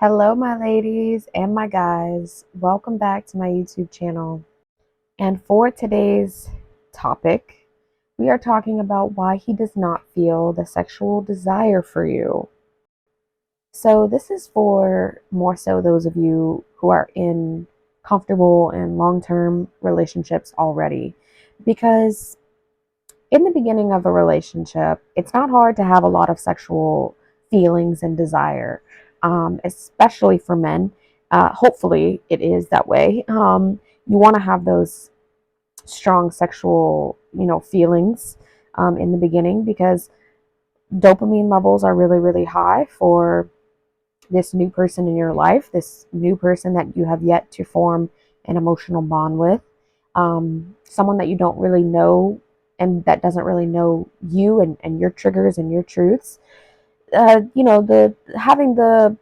Hello, my ladies and my guys. Welcome back to my YouTube channel. And for today's topic, we are talking about why he does not feel the sexual desire for you. So, this is for more so those of you who are in comfortable and long term relationships already. Because in the beginning of a relationship, it's not hard to have a lot of sexual feelings and desire, especially for men. Hopefully, it is that way. You want to have those strong sexual, feelings in the beginning because dopamine levels are really, really high for this new person in your life, this new person that you have yet to form an emotional bond with, someone that you don't really know and that doesn't really know you and your triggers and your truths. The having the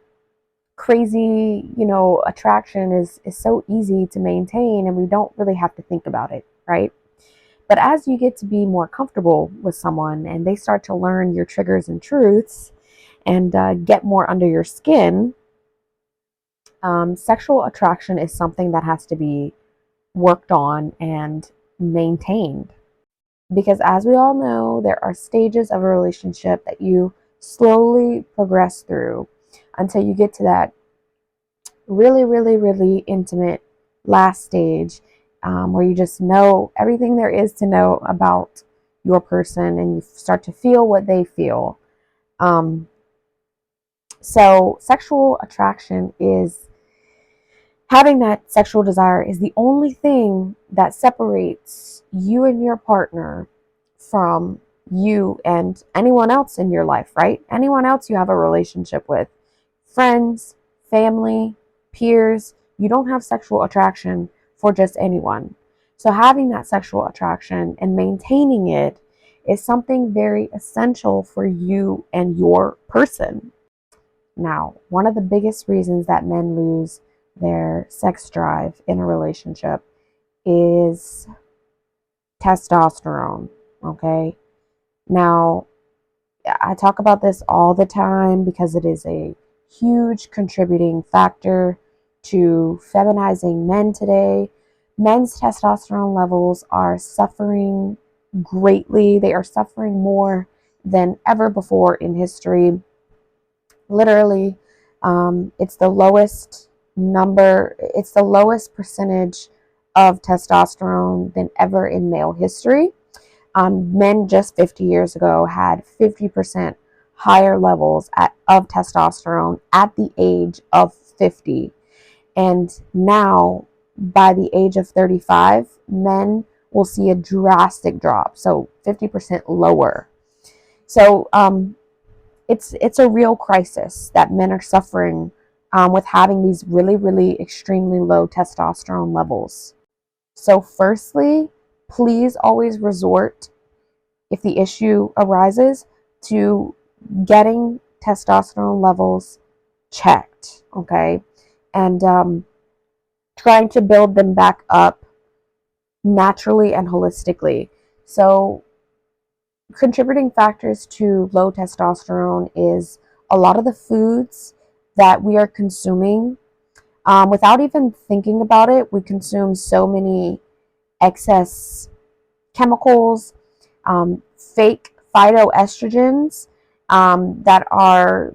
crazy, attraction is so easy to maintain and we don't really have to think about it, right? But as you get to be more comfortable with someone and they start to learn your triggers and truths and get more under your skin, sexual attraction is something that has to be worked on and maintained. Because as we all know, there are stages of a relationship that you slowly progress through until you get to that really, really, really intimate last stage where you just know everything there is to know about your person and you start to feel what they feel. Um, so, sexual attraction is having that sexual desire is the only thing that separates you and your partner from you and anyone else in your life, right? Anyone else you have a relationship with, friends, family, peers. You don't have sexual attraction for just anyone. So, having that sexual attraction and maintaining it is something very essential for you and your person. Now, one of the biggest reasons that men lose their sex drive in a relationship is testosterone. Okay. Now, I talk about this all the time because it is a huge contributing factor to feminizing men today. Men's testosterone levels are suffering greatly, they are suffering more than ever before in history. Literally, it's the lowest it's the lowest percentage of testosterone than ever in male history. Men just 50 years ago had 50% higher levels of testosterone at the age of 50. And now, by the age of 35, men will see a drastic drop, so 50% lower. So, it's a real crisis that men are suffering with having these really, really extremely low testosterone levels. So, firstly, please always resort, if the issue arises, to getting testosterone levels checked, okay? And trying to build them back up naturally and holistically. So, contributing factors to low testosterone is a lot of the foods that we are consuming. Without even thinking about it, we consume so many excess chemicals, fake phytoestrogens that are,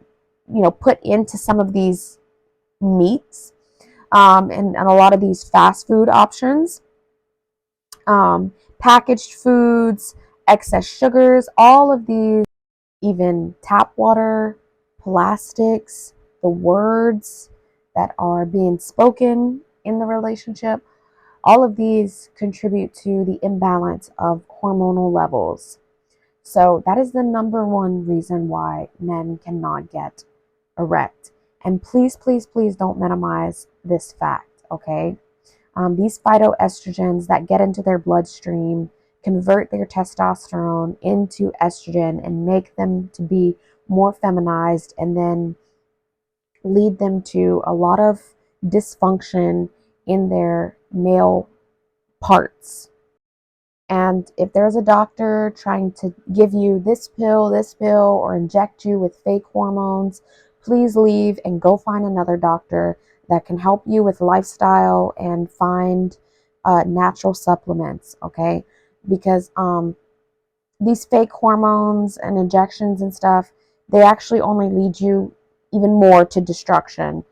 put into some of these meats and a lot of these fast food options, packaged foods, excess sugars, all of these, even tap water, plastics, the words that are being spoken in the relationship. All of these contribute to the imbalance of hormonal levels. So, that is the number one reason why men cannot get erect. And please, please, please don't minimize this fact, okay? These phytoestrogens that get into their bloodstream convert their testosterone into estrogen and make them to be more feminized and then lead them to a lot of dysfunction in their male parts. And if there's a doctor trying to give you this pill, or inject you with fake hormones, please leave and go find another doctor that can help you with lifestyle and find natural supplements, okay? Because these fake hormones and injections and stuff, they actually only lead you even more to destruction,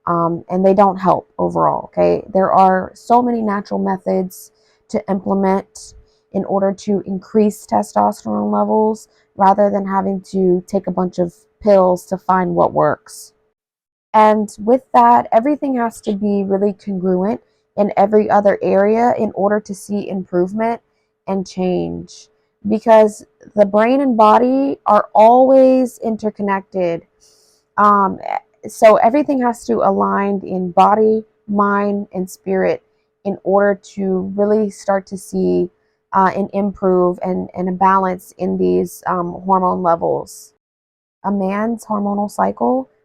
and they don't help overall, okay? There are so many natural methods to implement in order to increase testosterone levels rather than having to take a bunch of pills to find what works. And with that, everything has to be really congruent in every other area in order to see improvement and change. Because the brain and body are always interconnected. Um, so everything has to align in body, mind, and spirit in order to really start to see and improve and a balance in these hormone levels. A man's hormonal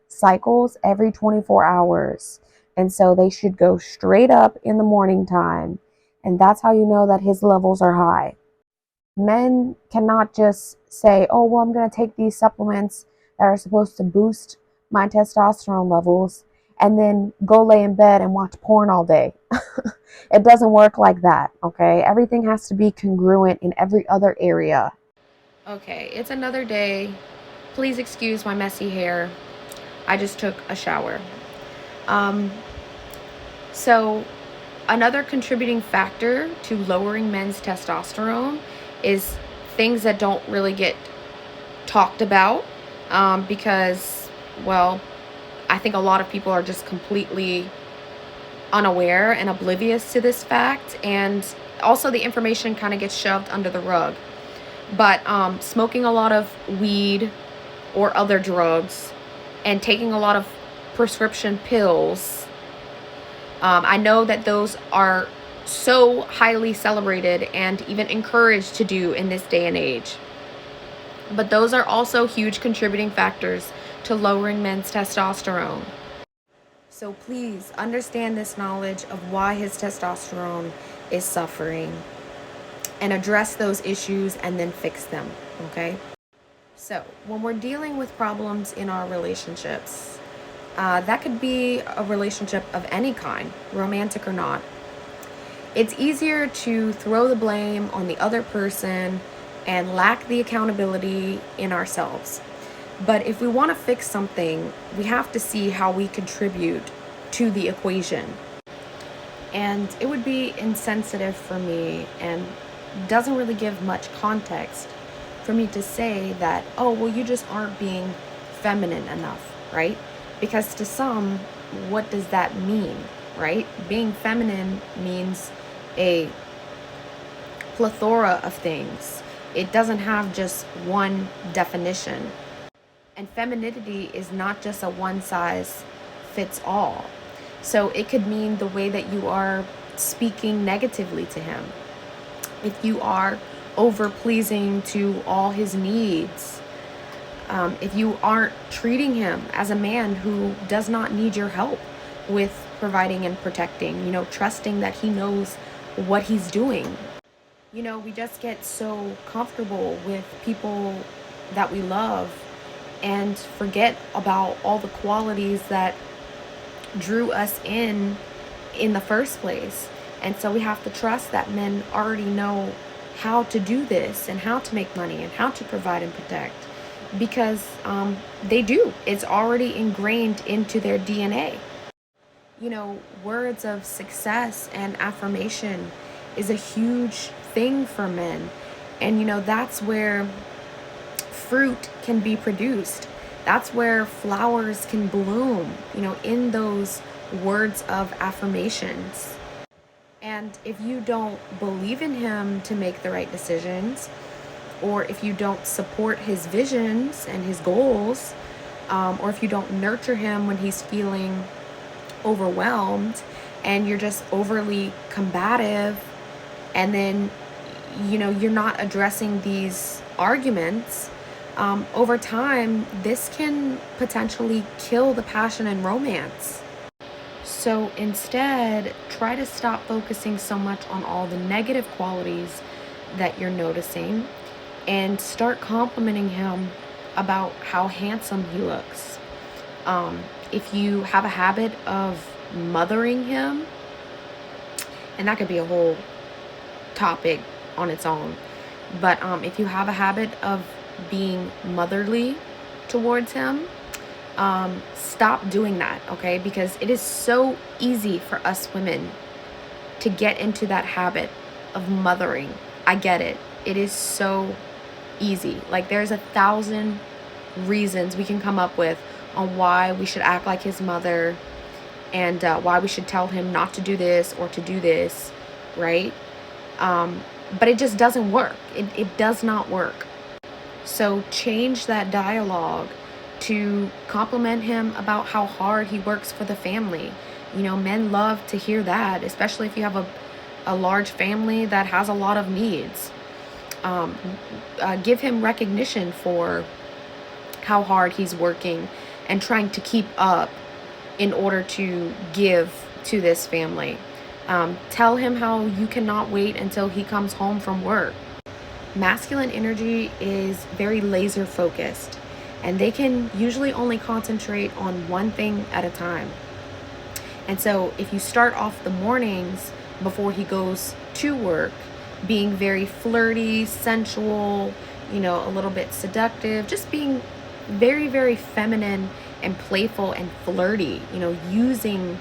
cycles every 24 hours. And so they should go straight up in the morning time. And that's how you know that his levels are high. Men cannot just say, oh, well, I'm going to take these supplements that are supposed to boost my testosterone levels and then go lay in bed and watch porn all day. It doesn't work like that, okay? Everything has to be congruent in every other area. Okay, it's another day. Please excuse my messy hair. I just took a shower. Um, so another contributing factor to lowering men's testosterone is things that don't really get talked about because, well, I think a lot of people are just completely unaware and oblivious to this fact, and also the information kind of gets shoved under the rug. But smoking a lot of weed or other drugs and taking a lot of prescription pills, I know that those are so highly celebrated and even encouraged to do in this day and age. But those are also huge contributing factors to lowering men's testosterone. So please understand this knowledge of why his testosterone is suffering and address those issues and then fix them, okay? So when we're dealing with problems in our relationships, that could be a relationship of any kind, romantic or not. It's easier to throw the blame on the other person and lack the accountability in ourselves. But if we want to fix something, we have to see how we contribute to the equation. And it would be insensitive for me and doesn't really give much context for me to say that, oh, well, you just aren't being feminine enough, right? Because to some, what does that mean, right? Being feminine means a plethora of things. It doesn't have just one definition. And femininity is not just a one size fits all. So it could mean the way that you are speaking negatively to him. If you are over pleasing to all his needs, if you aren't treating him as a man who does not need your help with providing and protecting, trusting that he knows what he's doing. We just get so comfortable with people that we love and forget about all the qualities that drew us in the first place. And so we have to trust that men already know how to do this and how to make money and how to provide and protect, because they do. It's already ingrained into their DNA. Words of success and affirmation is a huge thing for men. And, that's where fruit can be produced. That's where flowers can bloom, in those words of affirmations. And if you don't believe in him to make the right decisions, or if you don't support his visions and his goals, or if you don't nurture him when he's feeling overwhelmed and you're just overly combative, and then, you're not addressing these arguments, over time, this can potentially kill the passion and romance. So instead, try to stop focusing so much on all the negative qualities that you're noticing and start complimenting him about how handsome he looks, If you have a habit of mothering him, and that could be a whole topic on its own, but if you have a habit of being motherly towards him, stop doing that, okay? Because it is so easy for us women to get into that habit of mothering. I get it. It is so easy. Like, there's 1,000 reasons we can come up with on why we should act like his mother, and why we should tell him not to do this or to do this, right? But it just doesn't work. It does not work. So change that dialogue to compliment him about how hard he works for the family. You know, men love to hear that, especially if you have a large family that has a lot of needs. Give him recognition for how hard he's working and trying to keep up in order to give to this family. Tell him how you cannot wait until he comes home from work. Masculine energy is very laser focused, and they can usually only concentrate on one thing at a time. And so if you start off the mornings before he goes to work being very flirty, sensual, you know, a little bit seductive, just being very, very feminine and playful and flirty, you know, using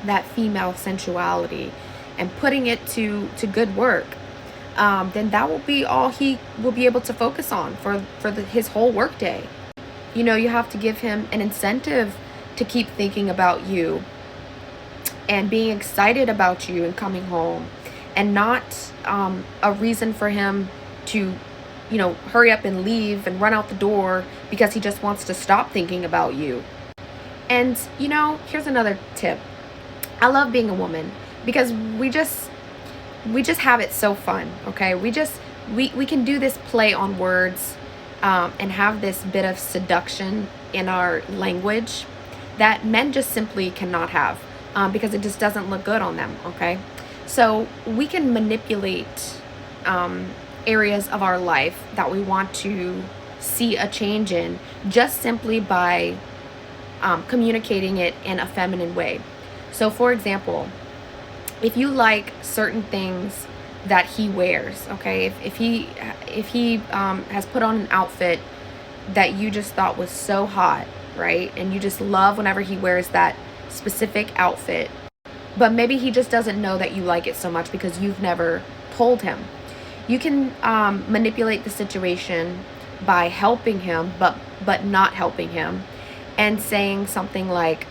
that female sensuality and putting it to good work, then that will be all he will be able to focus on for his whole workday. You know, you have to give him an incentive to keep thinking about you and being excited about you and coming home, and not a reason for him to, you know, hurry up and leave and run out the door because he just wants to stop thinking about you. And, you know, here's another tip. I love being a woman because we just have it so fun, okay? We can do this play on words, and have this bit of seduction in our language that men just simply cannot have, because it just doesn't look good on them, okay? So we can manipulate areas of our life that we want to see a change in just simply by communicating it in a feminine way. So for example, if you like certain things that he wears, okay, if he has put on an outfit that you just thought was so hot, right, and you just love whenever he wears that specific outfit, but maybe he just doesn't know that you like it so much because you've never told him, you can manipulate the situation by helping him but not helping him, and saying something like,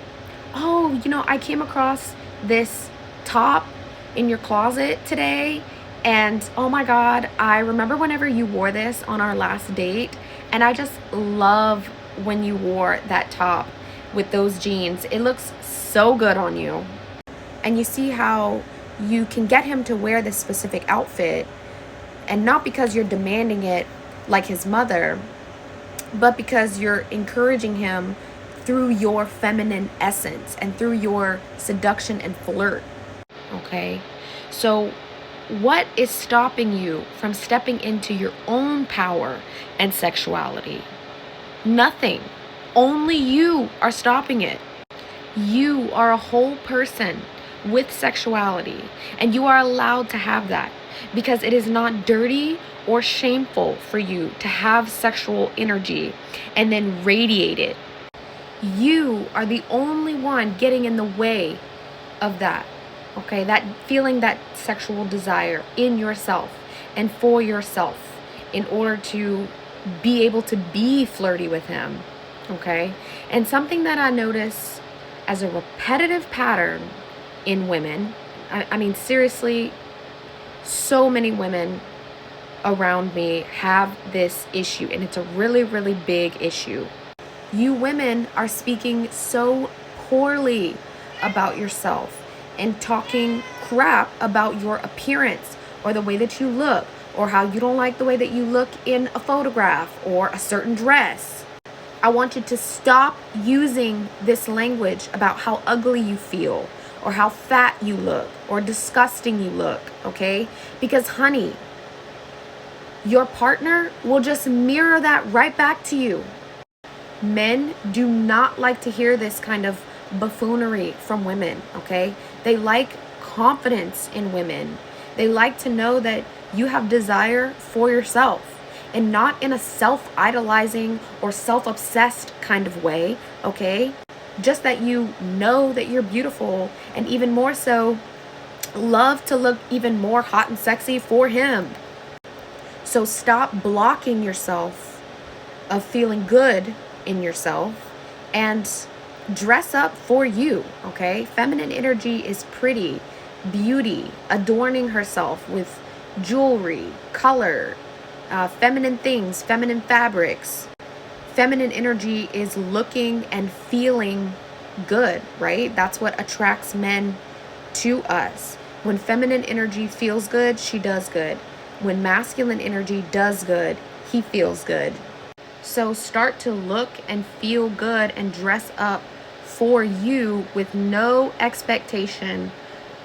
oh, you know, I came across this top in your closet today, and oh my god, I remember whenever you wore this on our last date, and I just love when you wore that top with those jeans. It looks so good on you. And you see how you can get him to wear this specific outfit, and not because you're demanding it like his mother, but because you're encouraging him through your feminine essence and through your seduction and flirt. Okay? So what is stopping you from stepping into your own power and sexuality? Nothing. Only you are stopping it. You are a whole person with sexuality, and you are allowed to have that, because it is not dirty or shameful for you to have sexual energy and then radiate it. You are the only one getting in the way of that, okay? That feeling that sexual desire in yourself and for yourself in order to be able to be flirty with him, okay? And something that I notice as a repetitive pattern in women, I mean, seriously, so many women around me have this issue, and it's a really, really big issue. You women are speaking so poorly about yourself and talking crap about your appearance or the way that you look, or how you don't like the way that you look in a photograph or a certain dress. I want you to stop using this language about how ugly you feel or how fat you look or disgusting you look, okay? Because honey, your partner will just mirror that right back to you. Men do not like to hear this kind of buffoonery from women, okay? They like confidence in women. They like to know that you have desire for yourself and not in a self-idolizing or self-obsessed kind of way, okay? Just that you know that you're beautiful, and even more so, love to look even more hot and sexy for him. So stop blocking yourself of feeling good in yourself and dress up for you, okay? Feminine energy is pretty, beauty, adorning herself with jewelry, color, feminine things, feminine fabrics. Feminine energy is looking and feeling good, right? That's what attracts men to us. When feminine energy feels good, she does good. When masculine energy does good, he feels good. So start to look and feel good and dress up for you with no expectation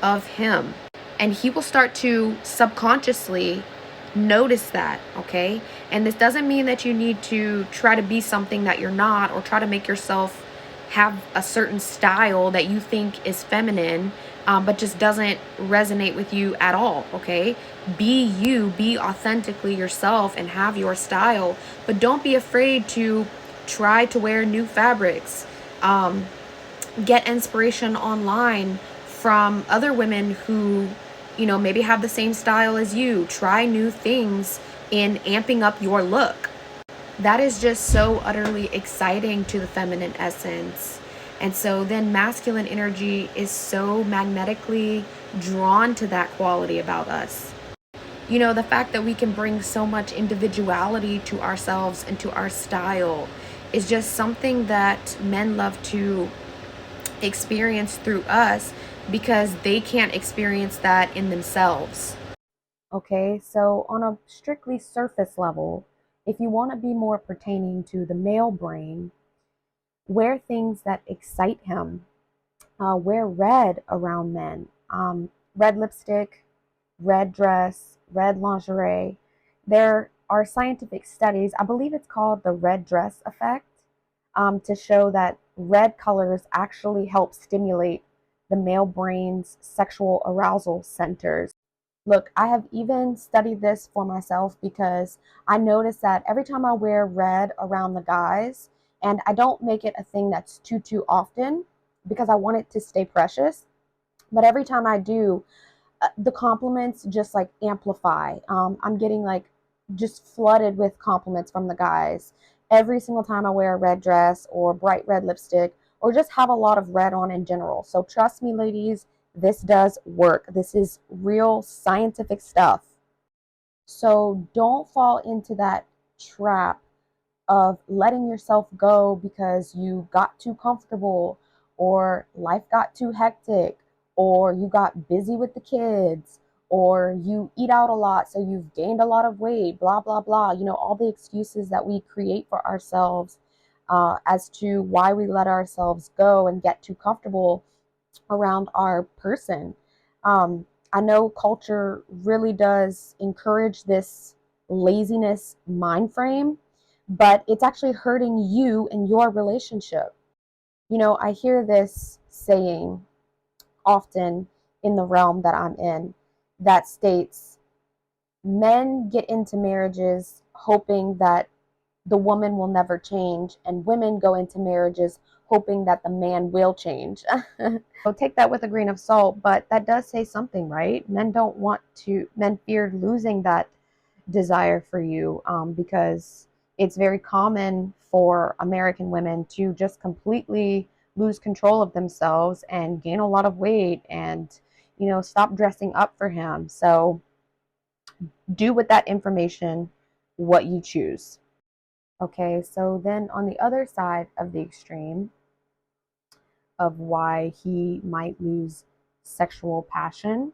of him. And he will start to subconsciously notice that, okay? And this doesn't mean that you need to try to be something that you're not, or try to make yourself have a certain style that you think is feminine, but just doesn't resonate with you at all, okay? Be you, be authentically yourself and have your style, but don't be afraid to try to wear new fabrics. Get inspiration online from other women who, maybe have the same style as you. Try new things in amping up your look. That is just so utterly exciting to the feminine essence. And so then masculine energy is so magnetically drawn to that quality about us. The fact that we can bring so much individuality to ourselves and to our style is just something that men love to experience through us, because they can't experience that in themselves. Okay, so on a strictly surface level, if you want to be more pertaining to the male brain, wear things that excite him. Wear red around men. Red lipstick, red dress, red lingerie. There are scientific studies, I believe it's called the red dress effect, to show that red colors actually help stimulate the male brain's sexual arousal centers. Look, I have even studied this for myself, because I notice that every time I wear red around the guys, and I don't make it a thing that's too often because I want it to stay precious, but every time I do, the compliments just like amplify. I'm getting like just flooded with compliments from the guys every single time I wear a red dress or bright red lipstick, or just have a lot of red on in general. So trust me, ladies, this does work. This is real scientific stuff. So don't fall into that trap of letting yourself go because you got too comfortable, or life got too hectic, or you got busy with the kids, or you eat out a lot so you've gained a lot of weight, blah blah blah. All the excuses that we create for ourselves, as to why we let ourselves go and get too comfortable around our person. I know culture really does encourage this laziness mind frame, but it's actually hurting you in your relationship. I hear this saying often in the realm that I'm in, that states men get into marriages hoping that the woman will never change, and women go into marriages hoping that the man will change. So take that with a grain of salt, but that does say something, right? Men fear losing that desire for you, because it's very common for American women to just completely lose control of themselves and gain a lot of weight and, stop dressing up for him. So do with that information what you choose. Okay, so then on the other side of the extreme of why he might lose sexual passion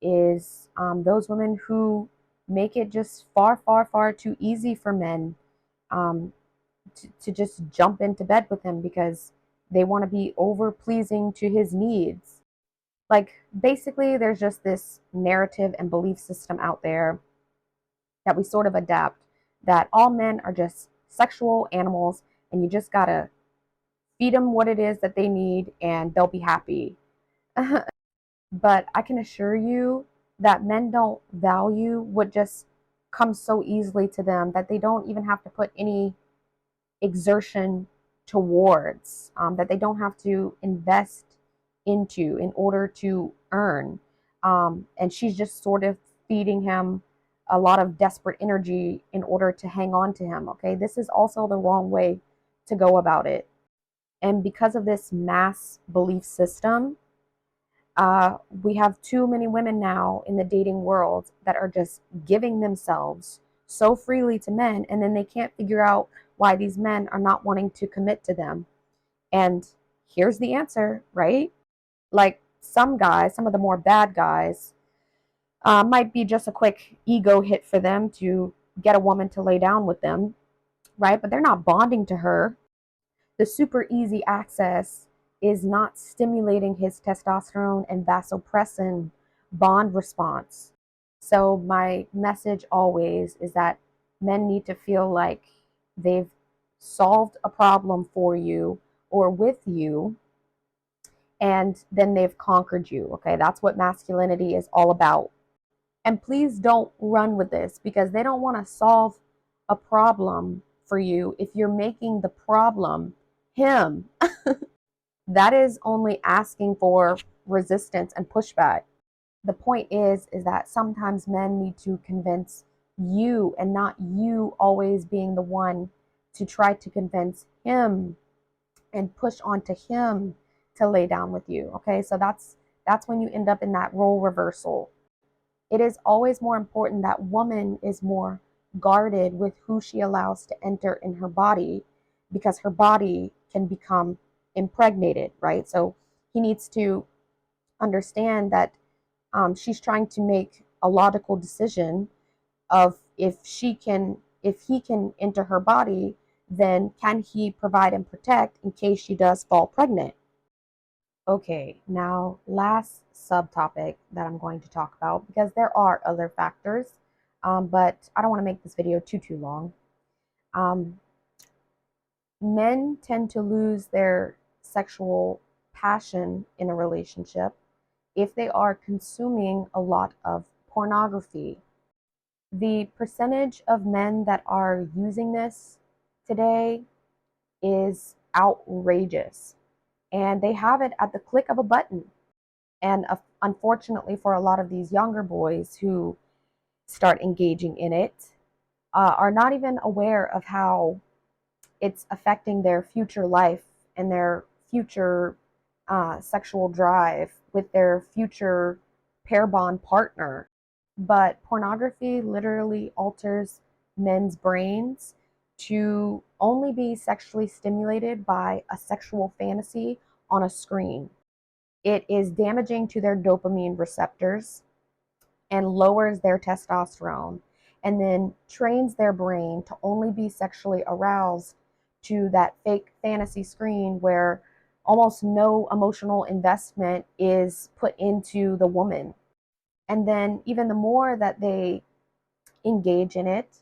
is those women who make it just far, far, far too easy for men, um, to just jump into bed with him because they want to be over pleasing to his needs. Like, basically, there's just this narrative and belief system out there that we sort of adapt, that all men are just sexual animals and you just gotta feed them what it is that they need and they'll be happy. But I can assure you that men don't value what just comes so easily to them, that they don't even have to put any exertion towards, that they don't have to invest into in order to earn. And she's just sort of feeding him a lot of desperate energy in order to hang on to him. Okay, this is also the wrong way to go about it. And because of this mass belief system, we have too many women now in the dating world that are just giving themselves so freely to men, and then they can't figure out why these men are not wanting to commit to them. And here's the answer, right? Like some guys, some of the more bad guys, might be just a quick ego hit for them to get a woman to lay down with them, right? But they're not bonding to her. The super easy access is not stimulating his testosterone and vasopressin bond response. So, my message always is that men need to feel like they've solved a problem for you or with you, and then they've conquered you. Okay, that's what masculinity is all about. And please don't run with this, because they don't want to solve a problem for you if you're making the problem him. That is only asking for resistance and pushback. The point is that sometimes men need to convince you, and not you always being the one to try to convince him and push onto him to lay down with you. Okay, so that's when you end up in that role reversal. It is always more important that woman is more guarded with who she allows to enter in her body, because her body can become impregnated, right? So he needs to understand that she's trying to make a logical decision of if he can enter her body, then can he provide and protect in case she does fall pregnant. Okay, now last subtopic that I'm going to talk about, because there are other factors, but I don't want to make this video too long. Um, Men tend to lose their sexual passion in a relationship if they are consuming a lot of pornography. The percentage of men that are using this today is outrageous, and they have it at the click of a button. And unfortunately, for a lot of these younger boys who start engaging in it, are not even aware of how it's affecting their future life and their future sexual drive with their future pair bond partner. But pornography literally alters men's brains to only be sexually stimulated by a sexual fantasy on a screen. It is damaging to their dopamine receptors and lowers their testosterone, and then trains their brain to only be sexually aroused to that fake fantasy screen where almost no emotional investment is put into the woman. And then, even the more that they engage in it,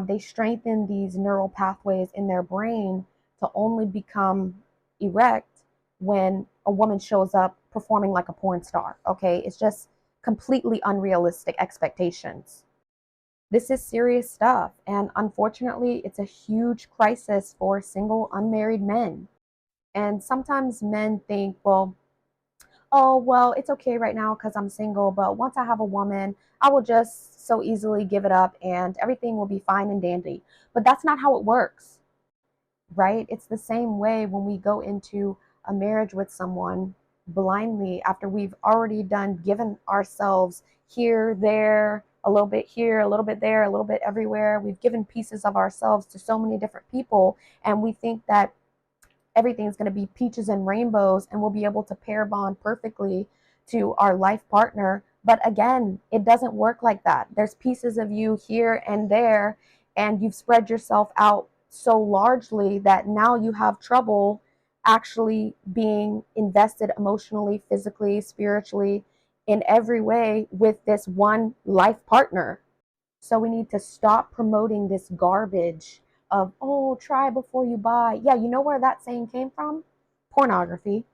they strengthen these neural pathways in their brain to only become erect when a woman shows up performing like a porn star. Okay, it's just completely unrealistic expectations. This is serious stuff, and unfortunately, it's a huge crisis for single, unmarried men. And sometimes men think, well, oh, well, it's okay right now because I'm single, but once I have a woman, I will just so easily give it up and everything will be fine and dandy. But that's not how it works, right? It's the same way when we go into a marriage with someone blindly after we've already given ourselves here, there, a little bit here, a little bit there, a little bit everywhere. We've given pieces of ourselves to so many different people, and we think that everything's going to be peaches and rainbows and we'll be able to pair bond perfectly to our life partner. But again, it doesn't work like that. There's pieces of you here and there, and you've spread yourself out so largely that now you have trouble actually being invested emotionally, physically, spiritually, in every way with this one life partner. So we need to stop promoting this garbage of, oh, try before you buy. Yeah, you know where that saying came from? Pornography.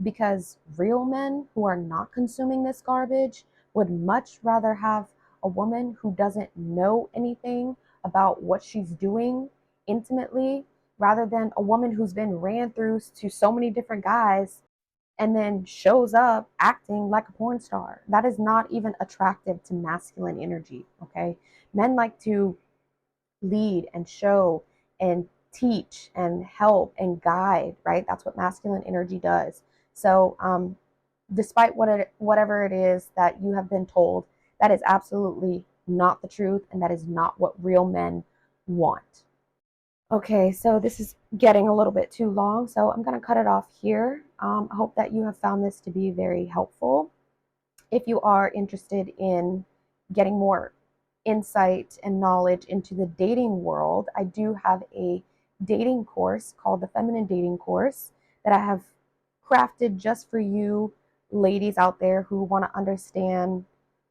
Because real men who are not consuming this garbage would much rather have a woman who doesn't know anything about what she's doing intimately rather than a woman who's been ran through to so many different guys and then shows up acting like a porn star. That is not even attractive to masculine energy, okay? Men like to lead and show and teach and help and guide, right? That's what masculine energy does. So, despite whatever it is that you have been told, that is absolutely not the truth, and that is not what real men want. Okay, so this is getting a little bit too long, so I'm going to cut it off here. I hope that you have found this to be very helpful. If you are interested in getting more insight and knowledge into the dating world, I do have a dating course called the Feminine Dating Course that I have crafted just for you ladies out there who want to understand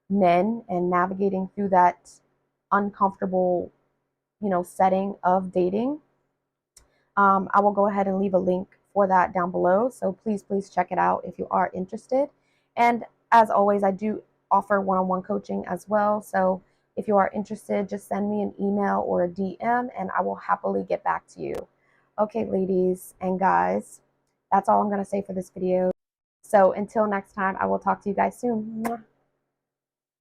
men and navigating through that uncomfortable, setting of dating. I will go ahead and leave a link for that down below. So please check it out if you are interested. And as always, I do offer one-on-one coaching as well. So if you are interested, just send me an email or a DM and I will happily get back to you. Okay, ladies and guys, that's all I'm going to say for this video. So until next time, I will talk to you guys soon.